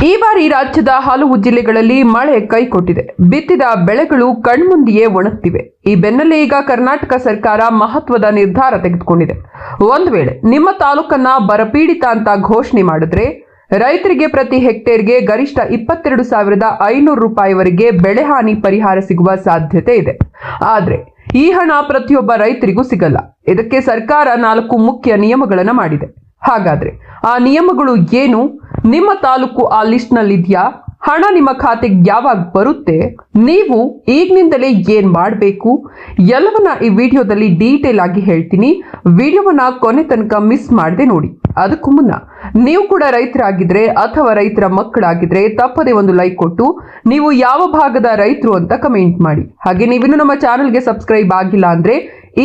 ಈ ಬಾರಿ ರಾಜ್ಯದ ಹಲವು ಜಿಲ್ಲೆಗಳಲ್ಲಿ ಮಳೆ ಕೈಕೊಟ್ಟಿದೆ. ಬಿತ್ತಿದ ಬೆಳೆಗಳು ಕಣ್ಮುಂದೆಯೇ ಒಣಗ್ತಿವೆ. ಈ ಬೆನ್ನಲ್ಲೇ ಈಗ ಕರ್ನಾಟಕ ಸರ್ಕಾರ ಮಹತ್ವದ ನಿರ್ಧಾರ ತೆಗೆದುಕೊಂಡಿದೆ. ಒಂದು ವೇಳೆ ನಿಮ್ಮ ತಾಲೂಕನ್ನ ಬರಪೀಡಿತ ಅಂತ ಘೋಷಣೆ ಮಾಡಿದ್ರೆ ರೈತರಿಗೆ ಪ್ರತಿ ಹೆಕ್ಟೇರ್ಗೆ ಗರಿಷ್ಠ 22,500 ರೂಪಾಯಿವರೆಗೆ ಬೆಳೆ ಹಾನಿ ಪರಿಹಾರ ಸಿಗುವ ಸಾಧ್ಯತೆ ಇದೆ. ಆದ್ರೆ ಈ ಹಣ ಪ್ರತಿಯೊಬ್ಬ ರೈತರಿಗೂ ಸಿಗಲ್ಲ. ಇದಕ್ಕೆ ಸರ್ಕಾರ 4 ಮುಖ್ಯ ನಿಯಮಗಳನ್ನು ಮಾಡಿದೆ. ಹಾಗಾದ್ರೆ ಆ ನಿಯಮಗಳು ಏನು? ನಿಮ್ಮ ತಾಲೂಕು ಆ ಲಿಸ್ಟ್ ನಲ್ಲಿ ಇದೆಯಾ? ಹಣ ನಿಮ್ಮ ಖಾತೆಗೆ ಯಾವಾಗ ಬರುತ್ತೆ? ನೀವು ಈಗಿನಿಂದಲೇ ಏನ್ ಮಾಡಬೇಕು? ಎಲ್ಲವನ್ನ ಈ ವಿಡಿಯೋದಲ್ಲಿ ಡೀಟೇಲ್ ಆಗಿ ಹೇಳ್ತೀನಿ. ವಿಡಿಯೋವನ್ನ ಕೊನೆ ತನಕ ಮಿಸ್ ಮಾಡದೆ ನೋಡಿ. ಅದಕ್ಕೂ ಮುನ್ನ ನೀವು ಕೂಡ ರೈತರಾಗಿದ್ರೆ ಅಥವಾ ರೈತರ ಮಕ್ಕಳಾಗಿದ್ರೆ ತಪ್ಪದೆ ಒಂದು ಲೈಕ್ ಕೊಟ್ಟು ನೀವು ಯಾವ ಭಾಗದ ರೈತರು ಅಂತ ಕಮೆಂಟ್ ಮಾಡಿ. ಹಾಗೆ ನೀವಿನ್ನು ನಮ್ಮ ಚಾನೆಲ್ಗೆ ಸಬ್ಸ್ಕ್ರೈಬ್ ಆಗಿಲ್ಲ ಅಂದ್ರೆ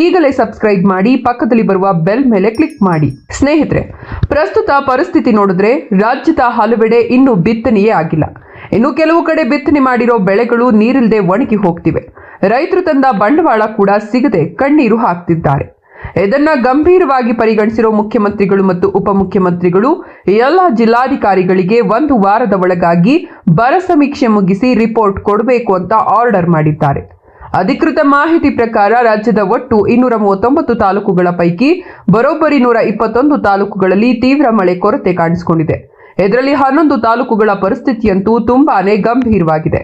ಈಗಲೇ ಸಬ್ಸ್ಕ್ರೈಬ್ ಮಾಡಿ, ಪಕ್ಕದಲ್ಲಿ ಬರುವ ಬೆಲ್ ಮೇಲೆ ಕ್ಲಿಕ್ ಮಾಡಿ. ಸ್ನೇಹಿತರೆ, ಪ್ರಸ್ತುತ ಪರಿಸ್ಥಿತಿ ನೋಡಿದ್ರೆ ರಾಜ್ಯದ ಹಲವೆಡೆ ಇನ್ನೂ ಬಿತ್ತನೆಯೇ ಆಗಿಲ್ಲ. ಇನ್ನು ಕೆಲವು ಕಡೆ ಬಿತ್ತನೆ ಮಾಡಿರೋ ಬೆಳೆಗಳು ನೀರಿಲ್ಲದೆ ಒಣಗಿ ಹೋಗ್ತಿವೆ. ರೈತರು ತಂದ ಬಂಡವಾಳ ಕೂಡ ಸಿಗದೆ ಕಣ್ಣೀರು ಹಾಕ್ತಿದ್ದಾರೆ. ಇದನ್ನ ಗಂಭೀರವಾಗಿ ಪರಿಗಣಿಸಿರೋ ಮುಖ್ಯಮಂತ್ರಿಗಳು ಮತ್ತು ಉಪಮುಖ್ಯಮಂತ್ರಿಗಳು ಎಲ್ಲ ಜಿಲ್ಲಾಧಿಕಾರಿಗಳಿಗೆ 1 ವಾರದ ಒಳಗಾಗಿ ಬರ ಸಮೀಕ್ಷೆ ಮುಗಿಸಿ ರಿಪೋರ್ಟ್ ಕೊಡಬೇಕು ಅಂತ ಆರ್ಡರ್ ಮಾಡಿದ್ದಾರೆ. ಅಧಿಕೃತ ಮಾಹಿತಿ ಪ್ರಕಾರ ರಾಜ್ಯದ ಒಟ್ಟು 239 ತಾಲೂಕುಗಳ ಪೈಕಿ ಬರೋಬ್ಬರಿ 121 ತಾಲೂಕುಗಳಲ್ಲಿ ತೀವ್ರ ಮಳೆ ಕೊರತೆ ಕಾಣಿಸಿಕೊಂಡಿದೆ. ಇದರಲ್ಲಿ 11 ತಾಲೂಕುಗಳ ಪರಿಸ್ಥಿತಿಯಂತೂ ತುಂಬಾನೇ ಗಂಭೀರವಾಗಿದೆ.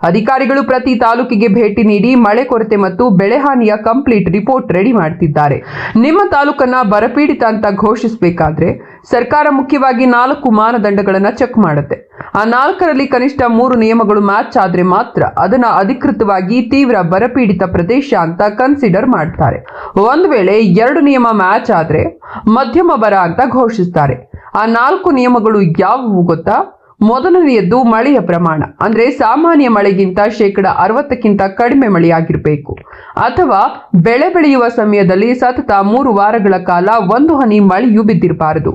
ಅಧಿಕಾರಿಗಳು ಪ್ರತಿ ತಾಲೂಕಿಗೆ ಭೇಟಿ ನೀಡಿ ಮಳೆ ಕೊರತೆ ಮತ್ತು ಬೆಳೆ ಹಾನಿಯ ಕಂಪ್ಲೀಟ್ ರಿಪೋರ್ಟ್ ರೆಡಿ ಮಾಡ್ತಿದ್ದಾರೆ. ನಿಮ್ಮ ತಾಲೂಕನ್ನ ಬರಪೀಡಿತ ಅಂತ ಘೋಷಿಸಬೇಕಾದ್ರೆ ಸರ್ಕಾರ ಮುಖ್ಯವಾಗಿ 4 ಮಾನದಂಡಗಳನ್ನ ಚೆಕ್ ಮಾಡುತ್ತೆ. ಆ 4ರಲ್ಲಿ ಕನಿಷ್ಠ 3 ನಿಯಮಗಳು ಮ್ಯಾಚ್ ಆದ್ರೆ ಮಾತ್ರ ಅದನ್ನ ಅಧಿಕೃತವಾಗಿ ತೀವ್ರ ಬರಪೀಡಿತ ಪ್ರದೇಶ ಅಂತ ಕನ್ಸಿಡರ್ ಮಾಡ್ತಾರೆ. ಒಂದು ವೇಳೆ 2 ನಿಯಮ ಮ್ಯಾಚ್ ಆದ್ರೆ ಮಧ್ಯಮ ಬರ ಅಂತ ಘೋಷಿಸ್ತಾರೆ. ಆ 4 ನಿಯಮಗಳು ಯಾವುವು ಗೊತ್ತಾ? ಮೊದಲನೆಯದ್ದು ಮಳೆಯ ಪ್ರಮಾಣ. ಅಂದ್ರೆ ಸಾಮಾನ್ಯ ಮಳೆಗಿಂತ 60% ಕಡಿಮೆ ಮಳೆಯಾಗಿರಬೇಕು, ಅಥವಾ ಬೆಳೆ ಬೆಳೆಯುವ ಸಮಯದಲ್ಲಿ ಸತತ 3 ವಾರಗಳ ಕಾಲ 1 ಹನಿ ಮಳೆಯೂ ಬಿದ್ದಿರಬಾರದು.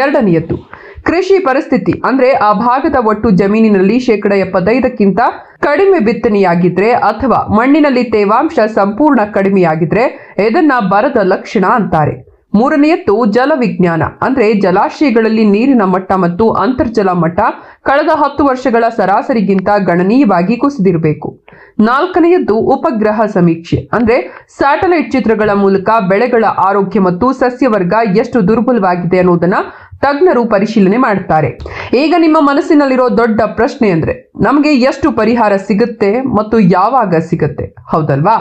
ಎರಡನೆಯದ್ದು ಕೃಷಿ ಪರಿಸ್ಥಿತಿ. ಅಂದ್ರೆ ಆ ಭಾಗದ ಒಟ್ಟು ಜಮೀನಿನಲ್ಲಿ 75% ಕಡಿಮೆ ಬಿತ್ತನೆಯಾಗಿದ್ರೆ ಅಥವಾ ಮಣ್ಣಿನಲ್ಲಿ ತೇವಾಂಶ ಸಂಪೂರ್ಣ ಕಡಿಮೆಯಾಗಿದ್ರೆ ಇದನ್ನ ಬರದ ಲಕ್ಷಣ ಅಂತಾರೆ. ಮೂರನೆಯದ್ದು ಜಲವಿಜ್ಞಾನ. ಅಂದ್ರೆ ಜಲಾಶಯಗಳಲ್ಲಿ ನೀರಿನ ಮಟ್ಟ ಮತ್ತು ಅಂತರ್ಜಲ ಮಟ್ಟ ಕಳೆದ 10 ವರ್ಷಗಳ ಸರಾಸರಿಗಿಂತ ಗಣನೀಯವಾಗಿ ಕುಸಿದಿರಬೇಕು. ನಾಲ್ಕನೆಯದ್ದು ಉಪಗ್ರಹ ಸಮೀಕ್ಷೆ. ಅಂದ್ರೆ ಸ್ಯಾಟಲೈಟ್ ಚಿತ್ರಗಳ ಮೂಲಕ ಬೆಳೆಗಳ ಆರೋಗ್ಯ ಮತ್ತು ಸಸ್ಯವರ್ಗ ಎಷ್ಟು ದುರ್ಬಲವಾಗಿದೆ ಅನ್ನೋದನ್ನ ತಜ್ಞರು ಪರಿಶೀಲನೆ ಮಾಡ್ತಾರೆ. ಈಗ ನಿಮ್ಮ ಮನಸ್ಸಿನಲ್ಲಿರೋ ದೊಡ್ಡ ಪ್ರಶ್ನೆ ಅಂದ್ರೆ ನಮಗೆ ಎಷ್ಟು ಪರಿಹಾರ ಸಿಗುತ್ತೆ ಮತ್ತು ಯಾವಾಗ ಸಿಗುತ್ತೆ, ಹೌದಲ್ವಾ?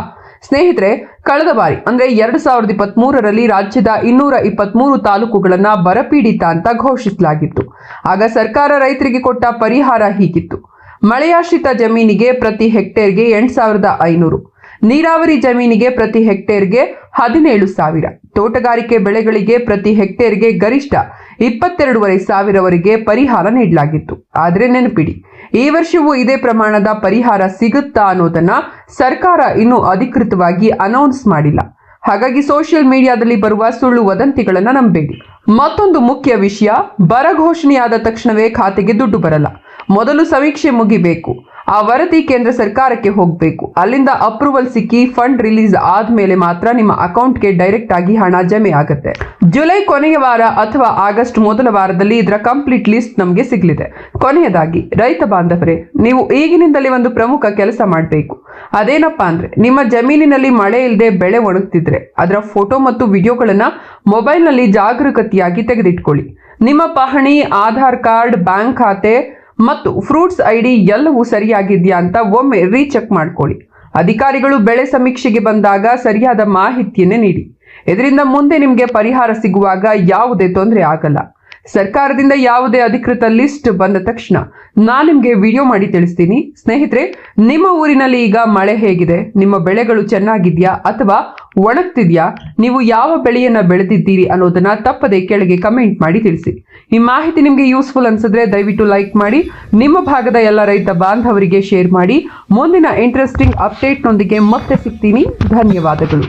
ಸ್ನೇಹಿತರೆ, ಕಳೆದ ಬಾರಿ ಅಂದ್ರೆ 2023ರಲ್ಲಿ ರಾಜ್ಯದ 223 ತಾಲೂಕುಗಳನ್ನ ಬರಪೀಡಿತ ಅಂತ ಘೋಷಿಸಲಾಗಿತ್ತು. ಆಗ ಸರ್ಕಾರ ರೈತರಿಗೆ ಕೊಟ್ಟ ಪರಿಹಾರ ಹೀಗಿತ್ತು: ಮಳೆಯಾಶ್ರಿತ ಜಮೀನಿಗೆ ಪ್ರತಿ ಹೆಕ್ಟೇರ್ಗೆ 8,500, ನೀರಾವರಿ ಜಮೀನಿಗೆ ಪ್ರತಿ ಹೆಕ್ಟೇರ್ಗೆ 17,000, ತೋಟಗಾರಿಕೆ ಬೆಳೆಗಳಿಗೆ ಪ್ರತಿ ಹೆಕ್ಟೇರ್ಗೆ ಗರಿಷ್ಠ 22,500ವರೆಗೆ ಪರಿಹಾರ ನೀಡಲಾಗಿತ್ತು. ಆದ್ರೆ ನೆನಪಿಡಿ, ಈ ವರ್ಷವೂ ಇದೇ ಪ್ರಮಾಣದ ಪರಿಹಾರ ಸಿಗುತ್ತಾ ಅನ್ನೋದನ್ನ ಸರ್ಕಾರ ಇನ್ನೂ ಅಧಿಕೃತವಾಗಿ ಅನೌನ್ಸ್ ಮಾಡಿಲ್ಲ. ಹಾಗಾಗಿ ಸೋಷಿಯಲ್ ಮೀಡಿಯಾದಲ್ಲಿ ಬರುವ ಸುಳ್ಳು ವದಂತಿಗಳನ್ನ ನಂಬೇಡಿ. ಮತ್ತೊಂದು ಮುಖ್ಯ ವಿಷಯ, ಬರ ಘೋಷಣೆಯಾದ ತಕ್ಷಣವೇ ಖಾತೆಗೆ ದುಡ್ಡು ಬರಲ್ಲ. ಮೊದಲು ಸಮೀಕ್ಷೆ ಮುಗಿಬೇಕು, ಆ ವರದಿ ಕೇಂದ್ರ ಸರ್ಕಾರಕ್ಕೆ ಹೋಗಬೇಕು. ಅಲ್ಲಿಂದ ಅಪ್ರೂವಲ್ ಸಿಕ್ಕಿ ಫಂಡ್ ರಿಲೀಸ್ ಆದ್ಮೇಲೆ ಮಾತ್ರ ನಿಮ್ಮ ಅಕೌಂಟ್ಗೆ ಡೈರೆಕ್ಟ್ ಆಗಿ ಹಣ ಜಮೆ ಆಗುತ್ತೆ. ಜುಲೈ ಕೊನೆಯ ವಾರ ಅಥವಾ ಆಗಸ್ಟ್ ಮೊದಲ ವಾರದಲ್ಲಿ ಇದರ ಕಂಪ್ಲೀಟ್ ಲಿಸ್ಟ್ ನಮಗೆ ಸಿಗಲಿದೆ. ಕೊನೆಯದಾಗಿ ರೈತ ಬಾಂಧವರೇ, ನೀವು ಈಗಿನಿಂದಲೇ ಒಂದು ಪ್ರಮುಖ ಕೆಲಸ ಮಾಡಬೇಕು. ಅದೇನಪ್ಪಾ ಅಂದ್ರೆ, ನಿಮ್ಮ ಜಮೀನಿನಲ್ಲಿ ಮಳೆ ಇಲ್ಲದೆ ಬೆಳೆ ಒಣಗ್ತಿದ್ರೆ ಅದರ ಫೋಟೋ ಮತ್ತು ವಿಡಿಯೋಗಳನ್ನ ಮೊಬೈಲ್ನಲ್ಲಿ ಜಾಗರೂಕತೆಯಾಗಿ ತೆಗೆದಿಟ್ಕೊಳ್ಳಿ. ನಿಮ್ಮ ಪಹಣಿ, ಆಧಾರ್ ಕಾರ್ಡ್, ಬ್ಯಾಂಕ್ ಖಾತೆ ಮತ್ತು ಫ್ರೂಟ್ಸ್ ಐಡಿ ಎಲ್ಲವೂ ಸರಿಯಾಗಿದೆಯಾ ಅಂತ ಒಮ್ಮೆ ರೀಚೆಕ್ ಮಾಡ್ಕೊಳ್ಳಿ. ಅಧಿಕಾರಿಗಳು ಬೆಳೆ ಸಮೀಕ್ಷೆಗೆ ಬಂದಾಗ ಸರಿಯಾದ ಮಾಹಿತಿಯನ್ನೇ ನೀಡಿ. ಇದರಿಂದ ಮುಂದೆ ನಿಮಗೆ ಪರಿಹಾರ ಸಿಗುವಾಗ ಯಾವುದೇ ತೊಂದರೆ ಆಗಲ್ಲ. ಸರ್ಕಾರದಿಂದ ಯಾವುದೇ ಅಧಿಕೃತ ಲಿಸ್ಟ್ ಬಂದ ತಕ್ಷಣ ನಾನು ನಿಮಗೆ ವಿಡಿಯೋ ಮಾಡಿ ತಿಳಿಸ್ತೀನಿ. ಸ್ನೇಹಿತರೆ, ನಿಮ್ಮ ಊರಿನಲ್ಲಿ ಈಗ ಮಳೆ ಹೇಗಿದೆ? ನಿಮ್ಮ ಬೆಳೆಗಳು ಚೆನ್ನಾಗಿದೆಯಾ ಅಥವಾ ಒಣಗ್ತಿದ್ಯಾ? ನೀವು ಯಾವ ಬೆಳೆಯನ್ನ ಬೆಳೆದಿದ್ದೀರಿ ಅನ್ನೋದನ್ನ ತಪ್ಪದೆ ಕೆಳಗೆ ಕಮೆಂಟ್ ಮಾಡಿ ತಿಳಿಸಿ. ಈ ಮಾಹಿತಿ ನಿಮಗೆ ಯೂಸ್ಫುಲ್ ಅನ್ಸಿದ್ರೆ ದಯವಿಟ್ಟು ಲೈಕ್ ಮಾಡಿ, ನಿಮ್ಮ ಭಾಗದ ಎಲ್ಲ ರೈತ ಬಾಂಧವರಿಗೆ ಶೇರ್ ಮಾಡಿ. ಮುಂದಿನ ಇಂಟ್ರೆಸ್ಟಿಂಗ್ ಅಪ್ಡೇಟ್ನೊಂದಿಗೆ ಮತ್ತೆ ಸಿಗ್ತೀನಿ. ಧನ್ಯವಾದಗಳು.